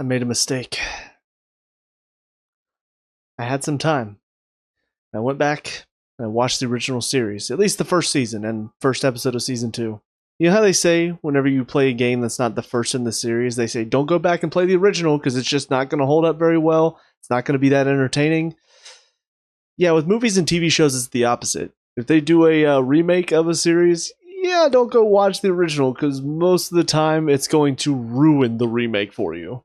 I made a mistake. I had some time. I went back and I watched the original series, at least the first season and first episode of season 2. You know how they say whenever you play a game that's not the first in the series, they say don't go back and play the original because it's just not going to hold up very well. It's not going to be that entertaining. Yeah, with movies and TV shows, it's the opposite. If they do a remake of a series, yeah, don't go watch the original because most of the time it's going to ruin the remake for you.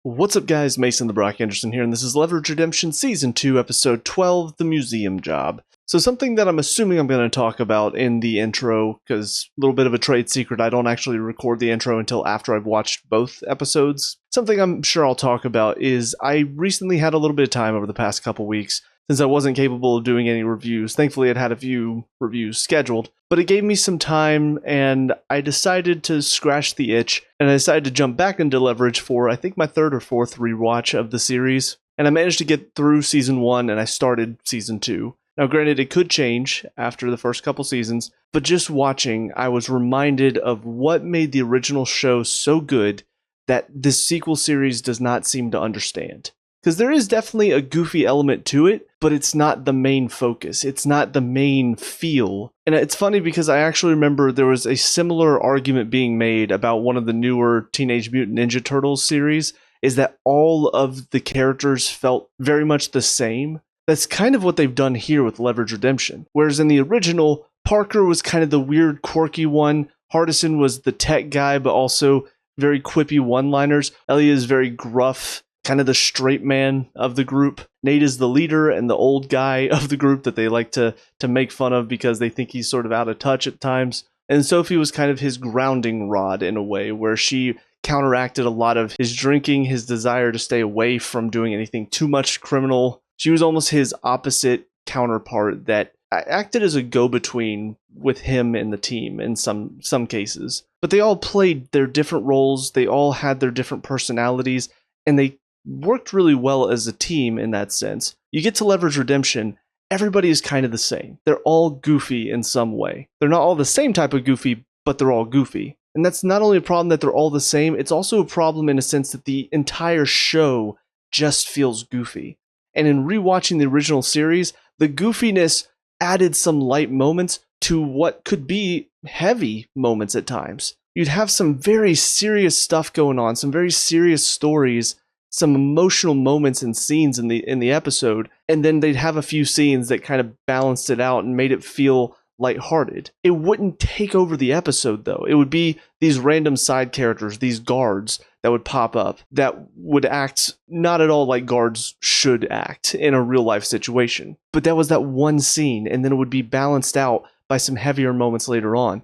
What's up, guys? Mason the Brock Anderson here, and this is Leverage Redemption Season 2, Episode 12, The Museum Job. So something that I'm assuming I'm going to talk about in the intro, because a little bit of a trade secret, I don't actually record the intro until after I've watched both episodes. Something I'm sure I'll talk about is I recently had a little bit of time over the past couple weeks, since I wasn't capable of doing any reviews. Thankfully, I'd had a few reviews scheduled, but it gave me some time, and I decided to scratch the itch, and I decided to jump back into Leverage for, I think, my third or fourth rewatch of the series, and I managed to get through Season 1, and I started Season 2. Now, granted, it could change after the first couple seasons, but just watching, I was reminded of what made the original show so good that this sequel series does not seem to understand. Because there is definitely a goofy element to it, but it's not the main focus. It's not the main feel. And it's funny because I actually remember there was a similar argument being made about one of the newer Teenage Mutant Ninja Turtles series, is that all of the characters felt very much the same. That's kind of what they've done here with Leverage Redemption. Whereas in the original, Parker was kind of the weird, quirky one. Hardison was the tech guy, but also very quippy one-liners. Elliot is very gruff, kind of the straight man of the group. Nate is the leader and the old guy of the group that they like to make fun of because they think he's sort of out of touch at times. And Sophie was kind of his grounding rod in a way, where she counteracted a lot of his drinking, his desire to stay away from doing anything too much criminal. She was almost his opposite counterpart that acted as a go-between with him and the team in some cases. But they all played their different roles, they all had their different personalities, and they worked really well as a team in that sense. You get to Leverage Redemption, everybody is kind of the same. They're all goofy in some way. They're not all the same type of goofy, but they're all goofy. And that's not only a problem that they're all the same, it's also a problem in a sense that the entire show just feels goofy. And in rewatching the original series, the goofiness added some light moments to what could be heavy moments at times. You'd have some very serious stuff going on, some very serious stories, some emotional moments and scenes in the episode, and then they'd have a few scenes that kind of balanced it out and made it feel lighthearted. It wouldn't take over the episode, though. It would be these random side characters, these guards that would pop up that would act not at all like guards should act in a real life situation. But that was that one scene, and then it would be balanced out by some heavier moments later on.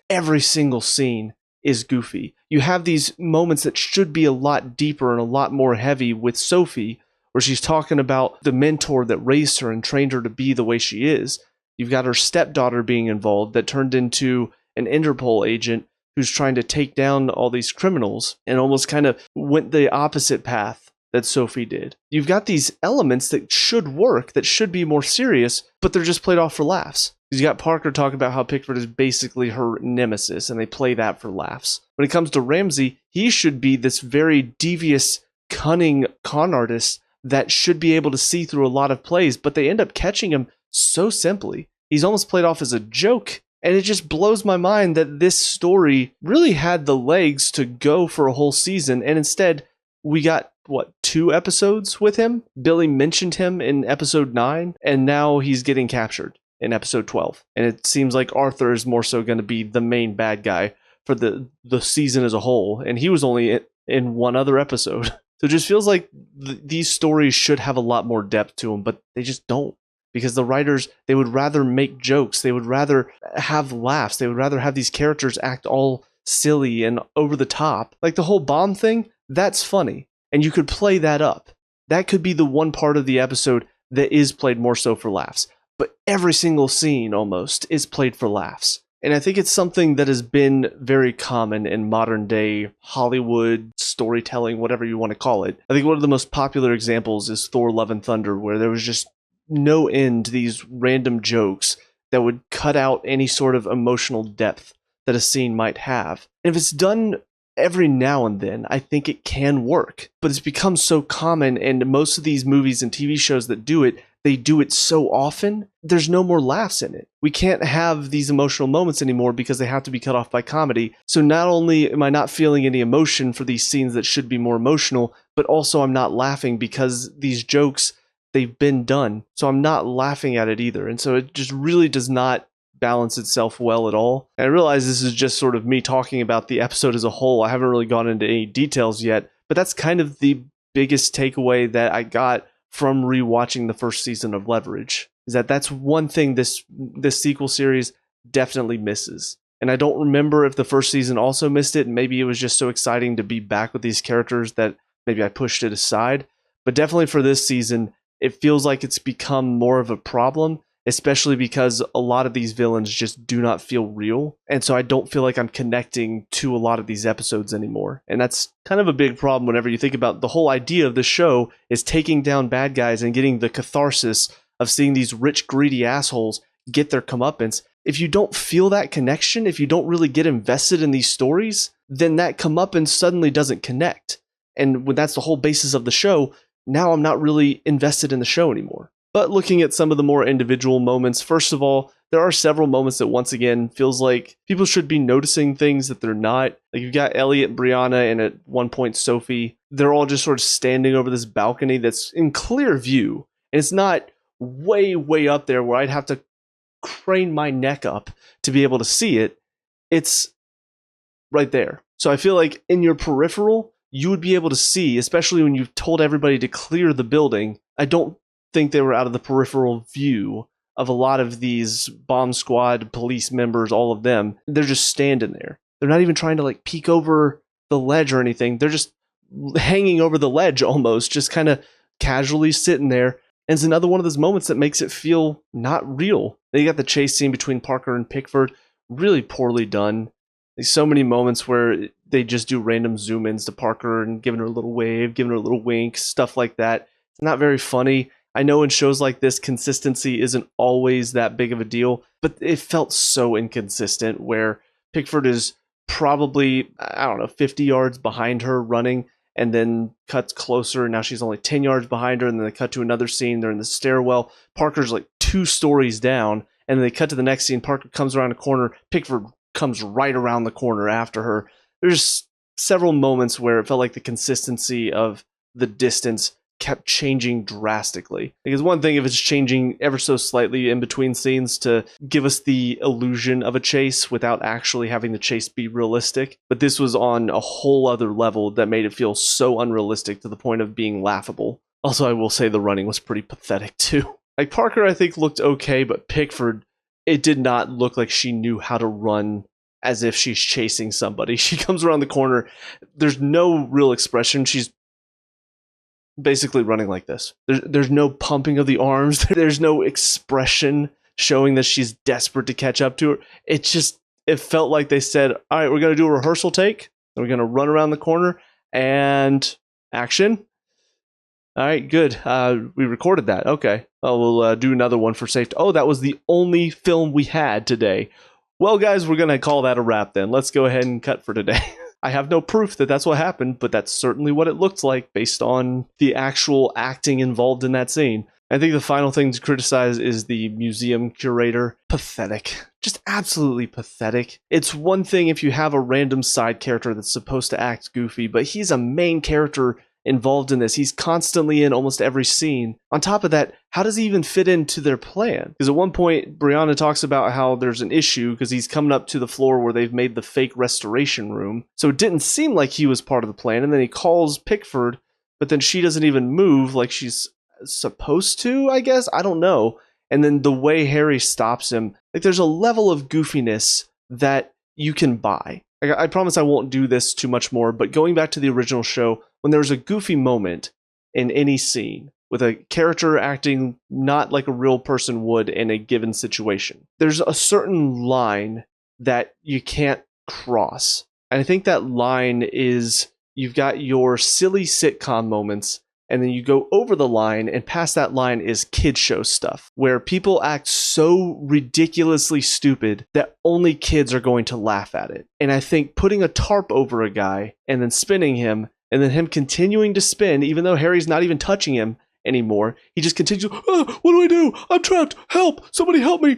Every single scene is goofy. You have these moments that should be a lot deeper and a lot more heavy with Sophie, where she's talking about the mentor that raised her and trained her to be the way she is. You've got her stepdaughter being involved that turned into an Interpol agent who's trying to take down all these criminals and almost kind of went the opposite path that Sophie did. You've got these elements that should work, that should be more serious, but they're just played off for laughs. You got Parker talking about how Pickford is basically her nemesis, and they play that for laughs. When it comes to Ramsey, he should be this very devious, cunning con artist that should be able to see through a lot of plays, but they end up catching him so simply. He's almost played off as a joke, and it just blows my mind that this story really had the legs to go for a whole season, and instead we got, 2 episodes with him? Billy mentioned him in episode 9, and now he's getting captured in episode 12. And it seems like Arthur is more so going to be the main bad guy for the season as a whole, and he was only in one other episode. So it just feels like these stories should have a lot more depth to them, but they just don't. Because the writers, they would rather make jokes, they would rather have laughs, they would rather have these characters act all silly and over the top. Like the whole bomb thing, that's funny, and you could play that up. That could be the one part of the episode that is played more so for laughs. But every single scene, almost, is played for laughs. And I think it's something that has been very common in modern day Hollywood storytelling, whatever you want to call it. I think one of the most popular examples is Thor: Love and Thunder, where there was just no end to these random jokes that would cut out any sort of emotional depth that a scene might have. And if it's done every now and then I think it can work, but it's become so common, and most of these movies and TV shows that do it, they do it so often, there's no more laughs in it. We can't have these emotional moments anymore because they have to be cut off by comedy. So not only am I not feeling any emotion for these scenes that should be more emotional, but also I'm not laughing because these jokes, they've been done. So I'm not laughing at it either. And so it just really does not balance itself well at all. And I realize this is just sort of me talking about the episode as a whole. I haven't really gone into any details yet, but that's kind of the biggest takeaway that I got from rewatching the first season of Leverage, is that that's one thing this sequel series definitely misses. And I don't remember if the first season also missed it, and maybe it was just so exciting to be back with these characters that maybe I pushed it aside. But definitely for this season, it feels like it's become more of a problem, especially because a lot of these villains just do not feel real. And so I don't feel like I'm connecting to a lot of these episodes anymore. And that's kind of a big problem whenever you think about the whole idea of the show is taking down bad guys and getting the catharsis of seeing these rich, greedy assholes get their comeuppance. If you don't feel that connection, if you don't really get invested in these stories, then that comeuppance suddenly doesn't connect. And when that's the whole basis of the show, now I'm not really invested in the show anymore. But looking at some of the more individual moments, first of all, there are several moments that once again feels like people should be noticing things that they're not. Like you've got Elliot, Brianna, and at one point Sophie. They're all just sort of standing over this balcony that's in clear view. And it's not way, way up there where I'd have to crane my neck up to be able to see it. It's right there. So I feel like in your peripheral, you would be able to see, especially when you've told everybody to clear the building. I don't think they were out of the peripheral view of a lot of these bomb squad police members, all of them. They're just standing there. They're not even trying to like peek over the ledge or anything. They're just hanging over the ledge almost, just kind of casually sitting there. And it's another one of those moments that makes it feel not real. Then you got the chase scene between Parker and Pickford, really poorly done. There's so many moments where they just do random zoom ins to Parker and giving her a little wave, giving her a little wink, stuff like that. It's not very funny. I know in shows like this, consistency isn't always that big of a deal, but it felt so inconsistent where Pickford is probably, 50 yards behind her running and then cuts closer. And now she's only 10 yards behind her. And then they cut to another scene. They're in the stairwell. Parker's like 2 stories down. And then they cut to the next scene. Parker comes around a corner. Pickford comes right around the corner after her. There's several moments where it felt like the consistency of the distance kept changing drastically. Because one thing if it's changing ever so slightly in between scenes to give us the illusion of a chase without actually having the chase be realistic, but this was on a whole other level that made it feel so unrealistic to the point of being laughable. Also, I will say the running was pretty pathetic too. Like Parker, I think looked okay, but Pickford, it did not look like she knew how to run as if she's chasing somebody. She comes around the corner. There's no real expression. She's basically running like this. There's no pumping of the arms. There's no expression showing that she's desperate to catch up to her. It felt like they said, all right, we're going to do a rehearsal take. And we're going to run around the corner and action. All right, good. We recorded that. Okay. We'll do another one for safety. Oh, that was the only film we had today. Well, guys, we're going to call that a wrap then. Let's go ahead and cut for today. I have no proof that that's what happened, but that's certainly what it looked like based on the actual acting involved in that scene. I think the final thing to criticize is the museum curator. Pathetic. Just absolutely pathetic. It's one thing if you have a random side character that's supposed to act goofy, but he's a main character involved in this. He's constantly in almost every scene. On top of that, how does he even fit into their plan? Because at one point, Brianna talks about how there's an issue because he's coming up to the floor where they've made the fake restoration room. So it didn't seem like he was part of the plan. And then he calls Pickford, but then she doesn't even move like she's supposed to, I guess. I don't know. And then the way Harry stops him, like there's a level of goofiness that you can buy. I promise I won't do this too much more, but going back to the original show, when there's a goofy moment in any scene with a character acting not like a real person would in a given situation, there's a certain line that you can't cross. And I think that line is you've got your silly sitcom moments and then you go over the line, and past that line is kid show stuff, where people act so ridiculously stupid that only kids are going to laugh at it. And I think putting a tarp over a guy and then spinning him, and then him continuing to spin, even though Harry's not even touching him anymore, he just continues, what do I do? I'm trapped. Help. Somebody help me.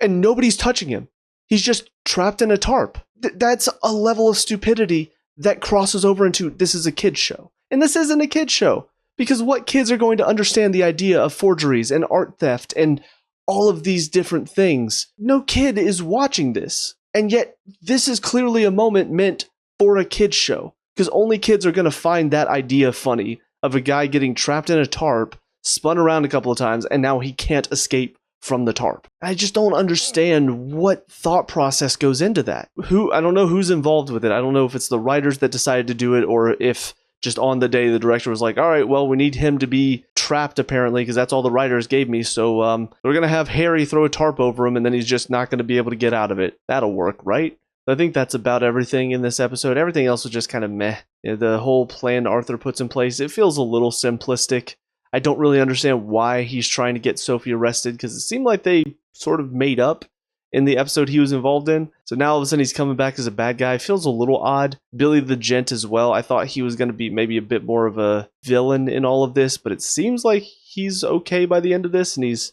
And nobody's touching him. He's just trapped in a tarp. That's a level of stupidity that crosses over into this is a kid's show. And this isn't a kid's show. Because what kids are going to understand the idea of forgeries and art theft and all of these different things? No kid is watching this. And yet, this is clearly a moment meant for a kid's show. Because only kids are going to find that idea funny of a guy getting trapped in a tarp, spun around a couple of times, and now he can't escape from the tarp. I just don't understand what thought process goes into that. I don't know who's involved with it. I don't know if it's the writers that decided to do it, or if just on the day the director was like, all right, well, we need him to be trapped apparently because that's all the writers gave me. So we're going to have Harry throw a tarp over him and then he's just not going to be able to get out of it. That'll work, right? I think that's about everything in this episode. Everything else was just kind of meh. The whole plan Arthur puts in place, it feels a little simplistic. I don't really understand why he's trying to get Sophie arrested because it seemed like they sort of made up in the episode he was involved in. So now all of a sudden he's coming back as a bad guy. Feels a little odd. Billy the Gent as well. I thought he was going to be maybe a bit more of a villain in all of this, but it seems like he's okay by the end of this and he's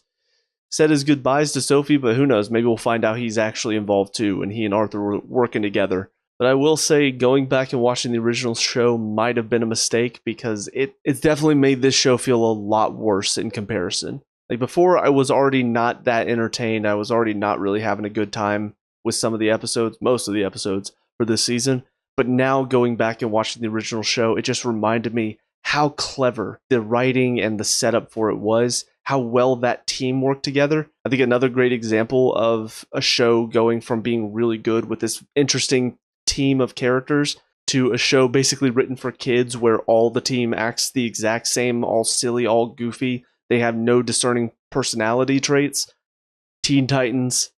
said his goodbyes to Sophie, but who knows? Maybe we'll find out he's actually involved too and he and Arthur were working together. But I will say going back and watching the original show might have been a mistake because it's definitely made this show feel a lot worse in comparison. Like before, I was already not that entertained. I was already not really having a good time with some of the episodes, most of the episodes for this season. But now going back and watching the original show, it just reminded me how clever the writing and the setup for it was, how well that team worked together. I think another great example of a show going from being really good with this interesting team of characters to a show basically written for kids where all the team acts the exact same, all silly, all goofy. They have no discerning personality traits. Teen Titans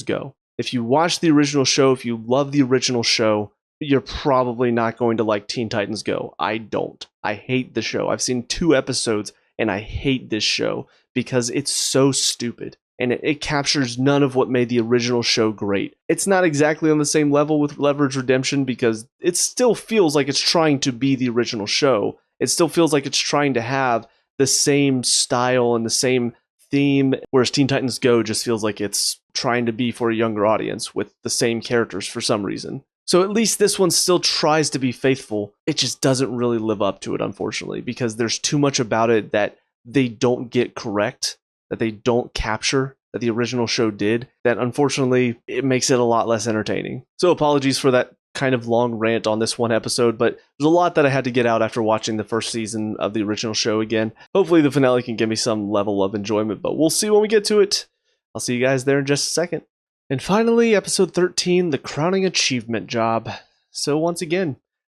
Go. If you watch the original show, if you love the original show, you're probably not going to like Teen Titans Go. I don't. I hate the show. I've seen 2 episodes and I hate this show because it's so stupid. And it captures none of what made the original show great. It's not exactly on the same level with Leverage Redemption because it still feels like it's trying to be the original show. It still feels like it's trying to have the same style and the same theme, whereas Teen Titans Go just feels like it's trying to be for a younger audience with the same characters for some reason. So at least this one still tries to be faithful. It just doesn't really live up to it, unfortunately, because there's too much about it that they don't get correct, that they don't capture, that the original show did, that unfortunately it makes it a lot less entertaining. So apologies for that kind of long rant on this one episode, but there's a lot that I had to get out after watching the first season of the original show again. Hopefully the finale can give me some level of enjoyment, but we'll see when we get to it. I'll see you guys there in just a second. And finally, episode 13, the crowning achievement job. So once again,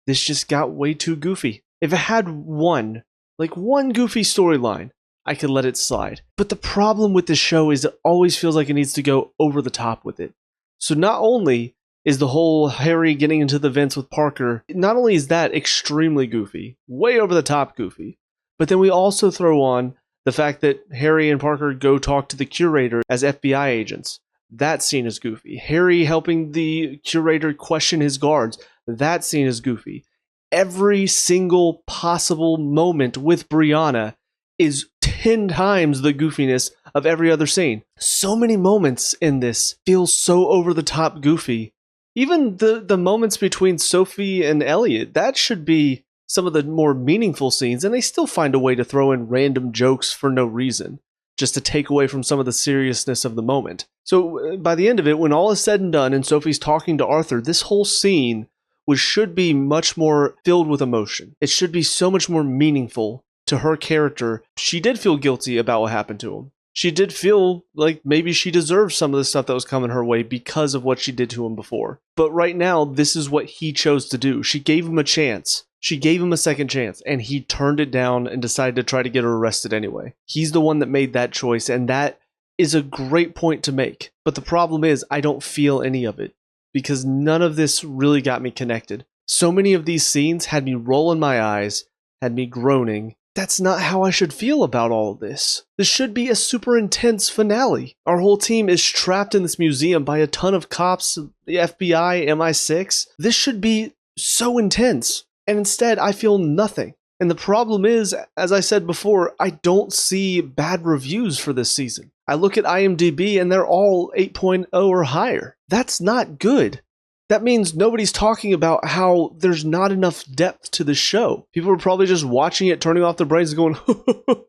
this just got way too goofy. If it had one goofy storyline, I could let it slide. But the problem with this show is it always feels like it needs to go over the top with it. So not only is the whole Harry getting into the vents with Parker, not only is that extremely goofy, way over the top goofy, but then we also throw on the fact that Harry and Parker go talk to the curator as FBI agents. That scene is goofy. Harry helping the curator question his guards. That scene is goofy. Every single possible moment with Brianna is 10 times the goofiness of every other scene. So many moments in this feel so over the top goofy. Even the moments between Sophie and Elliot, that should be some of the more meaningful scenes, and they still find a way to throw in random jokes for no reason, just to take away from some of the seriousness of the moment. So by the end of it, when all is said and done and Sophie's talking to Arthur, this whole scene should be much more filled with emotion. It should be so much more meaningful to her character. She did feel guilty about what happened to him. She did feel like maybe she deserved some of the stuff that was coming her way because of what she did to him before. But right now, this is what he chose to do. She gave him a chance. She gave him a second chance, and he turned it down and decided to try to get her arrested anyway. He's the one that made that choice, and that is a great point to make. But the problem is, I don't feel any of it, because none of this really got me connected. So many of these scenes had me rolling my eyes, had me groaning. That's not how I should feel about all of this. This should be a super intense finale. Our whole team is trapped in this museum by a ton of cops, the FBI, MI6. This should be so intense. And instead, I feel nothing. And the problem is, as I said before, I don't see bad reviews for this season. I look at IMDb and they're all 8.0 or higher. That's not good. That means nobody's talking about how there's not enough depth to the show. People are probably just watching it, turning off their brains and going,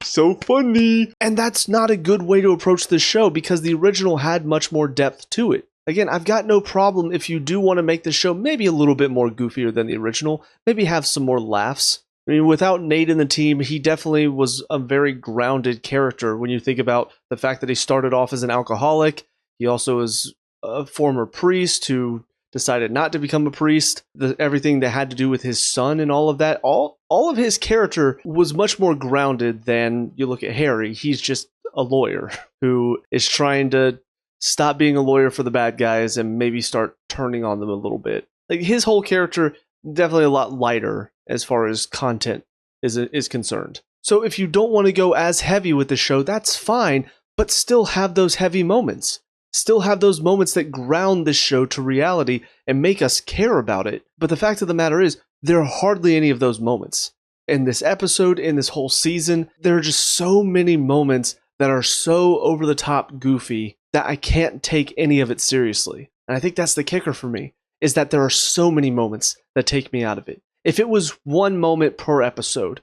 so funny. And that's not a good way to approach this show because the original had much more depth to it. Again, I've got no problem if you do want to make the show maybe a little bit more goofier than the original, maybe have some more laughs. I mean, without Nate in the team, he definitely was a very grounded character when you think about the fact that he started off as an alcoholic. He also is a former priest who decided not to become a priest. Everything that had to do with his son and all of that, all of his character was much more grounded than you look at Harry. He's just a lawyer who is trying to stop being a lawyer for the bad guys and maybe start turning on them a little bit. Like his whole character, definitely a lot lighter as far as content is concerned. So if you don't want to go as heavy with the show, that's fine, but still have those heavy moments. Still have those moments that ground this show to reality and make us care about it. But the fact of the matter is, there are hardly any of those moments. In this episode, in this whole season, there are just so many moments that are so over the top goofy that I can't take any of it seriously. And I think that's the kicker for me, is that there are so many moments that take me out of it. If it was one moment per episode,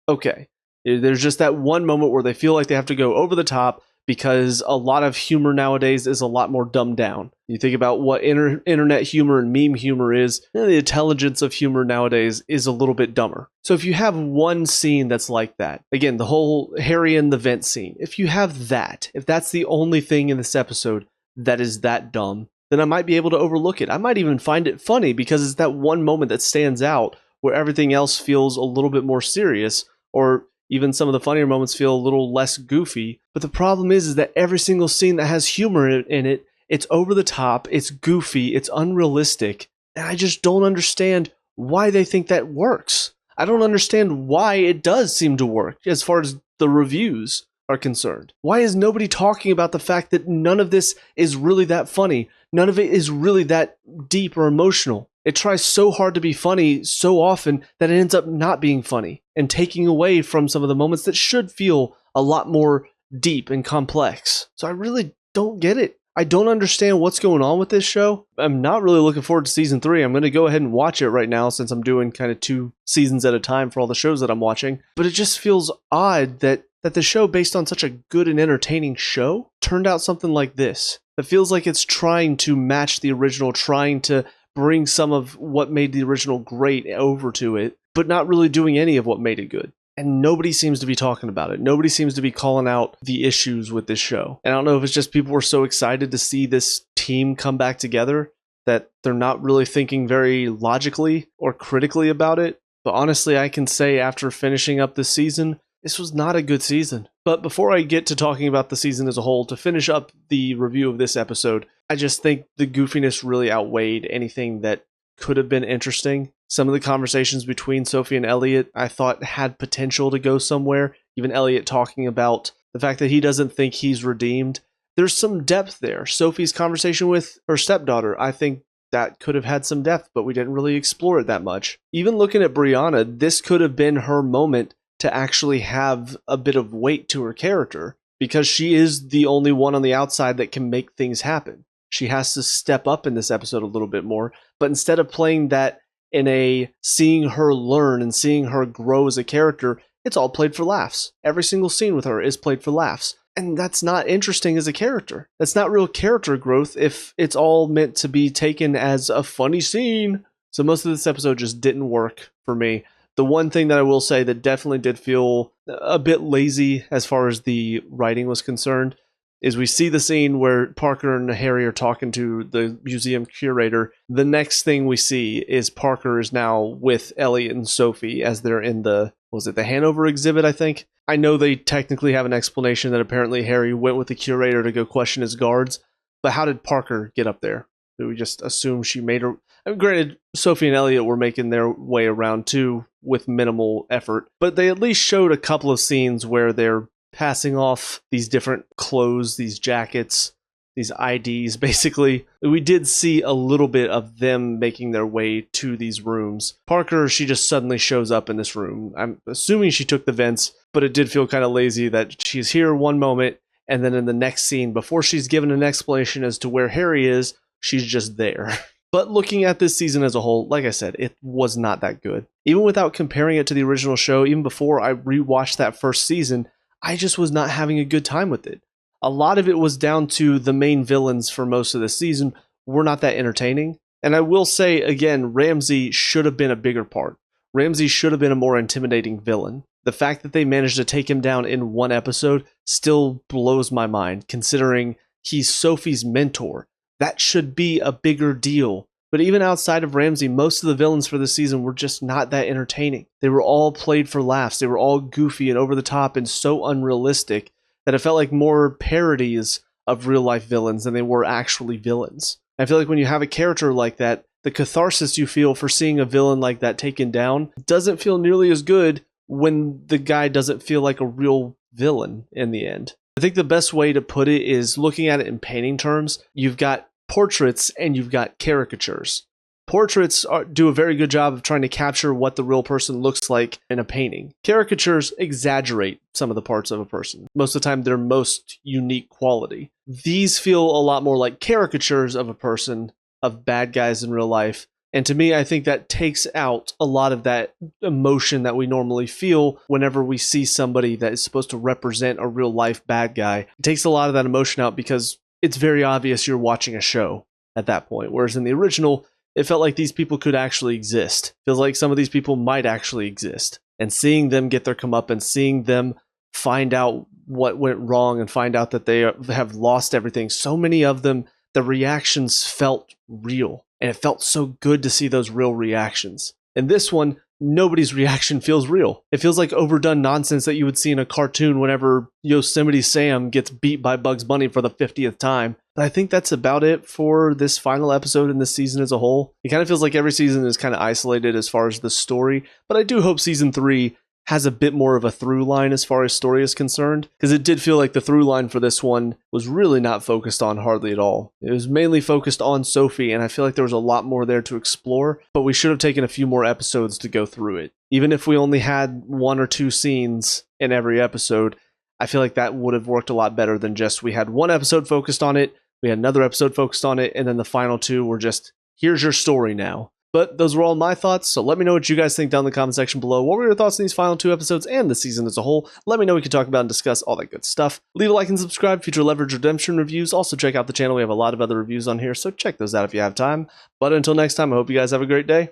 okay. There's just that one moment where they feel like they have to go over the top because a lot of humor nowadays is a lot more dumbed down. You think about what internet humor and meme humor is, the intelligence of humor nowadays is a little bit dumber. So if you have one scene that's like that, again, the whole Harry and the vent scene, if you have that, if that's the only thing in this episode that is that dumb, then I might be able to overlook it. I might even find it funny because it's that one moment that stands out where everything else feels a little bit more serious, or even some of the funnier moments feel a little less goofy. But the problem is that every single scene that has humor in it, it's over the top, it's goofy, it's unrealistic, and I just don't understand why they think that works. I don't understand why it does seem to work as far as the reviews are concerned. Why is nobody talking about the fact that none of this is really that funny? None of it is really that deep or emotional. It tries so hard to be funny so often that it ends up not being funny and taking away from some of the moments that should feel a lot more deep and complex. So I really don't get it. I don't understand what's going on with this show. I'm not really looking forward to season 3. I'm going to go ahead and watch it right now since I'm doing kind of 2 seasons at a time for all the shows that I'm watching. But it just feels odd that the show, based on such a good and entertaining show, turned out something like this. It feels like it's trying to match the original, trying to bring some of what made the original great over to it, but not really doing any of what made it good. And nobody seems to be talking about it. Nobody seems to be calling out the issues with this show. And I don't know if it's just people were so excited to see this team come back together that they're not really thinking very logically or critically about it. But honestly, I can say after finishing up this season, this was not a good season. But before I get to talking about the season as a whole, to finish up the review of this episode, I just think the goofiness really outweighed anything that could have been interesting. Some of the conversations between Sophie and Elliot, I thought had potential to go somewhere. Even Elliot talking about the fact that he doesn't think he's redeemed. There's some depth there. Sophie's conversation with her stepdaughter, I think that could have had some depth, but we didn't really explore it that much. Even looking at Brianna, this could have been her moment to actually have a bit of weight to her character, because she is the only one on the outside that can make things happen. She has to step up in this episode a little bit more, but instead of playing that in a seeing her learn and seeing her grow as a character, it's all played for laughs. Every single scene with her is played for laughs. And that's not interesting as a character. That's not real character growth if it's all meant to be taken as a funny scene. So most of this episode just didn't work for me. The one thing that I will say that definitely did feel a bit lazy as far as the writing was concerned is we see the scene where Parker and Harry are talking to the museum curator. The next thing we see is Parker is now with Elliot and Sophie as they're in the Hanover exhibit, I think. I know they technically have an explanation that apparently Harry went with the curator to go question his guards, but how did Parker get up there? Do we just assume she made her... I mean, granted, Sophie and Elliot were making their way around too with minimal effort. But they at least showed a couple of scenes where they're passing off these different clothes, these jackets, these IDs, basically. We did see a little bit of them making their way to these rooms. Parker, she just suddenly shows up in this room. I'm assuming she took the vents, but it did feel kind of lazy that she's here one moment, and then in the next scene, before she's given an explanation as to where Harry is, she's just there. But looking at this season as a whole, like I said, it was not that good. Even without comparing it to the original show, even before I rewatched that first season, I just was not having a good time with it. A lot of it was down to the main villains for most of the season were not that entertaining. And I will say, again, Ramsey should have been a bigger part. Ramsey should have been a more intimidating villain. The fact that they managed to take him down in one episode still blows my mind, considering he's Sophie's mentor. That should be a bigger deal. But even outside of Ramsey, most of the villains for this season were just not that entertaining. They were all played for laughs. They were all goofy and over the top and so unrealistic that it felt like more parodies of real life villains than they were actually villains. I feel like when you have a character like that, the catharsis you feel for seeing a villain like that taken down doesn't feel nearly as good when the guy doesn't feel like a real villain in the end. I think the best way to put it is looking at it in painting terms. You've got portraits and you've got caricatures. Portraits do a very good job of trying to capture what the real person looks like in a painting. Caricatures exaggerate some of the parts of a person. Most of the time, their most unique quality. These feel a lot more like caricatures of a person, of bad guys in real life. And to me, I think that takes out a lot of that emotion that we normally feel whenever we see somebody that is supposed to represent a real life bad guy. It takes a lot of that emotion out because it's very obvious you're watching a show at that point. Whereas in the original, it felt like these people could actually exist. Feels like some of these people might actually exist. And seeing them get their comeuppance, seeing them find out what went wrong and find out that they have lost everything. So many of them, the reactions felt real. And it felt so good to see those real reactions. In this one, nobody's reaction feels real. It feels like overdone nonsense that you would see in a cartoon whenever Yosemite Sam gets beat by Bugs Bunny for the 50th time. But I think that's about it for this final episode in this season as a whole. It kind of feels like every season is kind of isolated as far as the story, but I do hope season 3 has a bit more of a through line as far as story is concerned, because it did feel like the through line for this one was really not focused on hardly at all. It was mainly focused on Sophie, and I feel like there was a lot more there to explore, but we should have taken a few more episodes to go through it. Even if we only had 1 or 2 scenes in every episode, I feel like that would have worked a lot better than just we had 1 episode focused on it, we had another episode focused on it, and then the final 2 were just, here's your story now. But those were all my thoughts, so let me know what you guys think down in the comment section below. What were your thoughts on these final 2 episodes and the season as a whole? Let me know, we can talk about and discuss all that good stuff. Leave a like and subscribe, future Leverage Redemption reviews. Also check out the channel, we have a lot of other reviews on here, so check those out if you have time. But until next time, I hope you guys have a great day.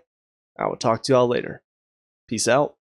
I will talk to y'all later. Peace out.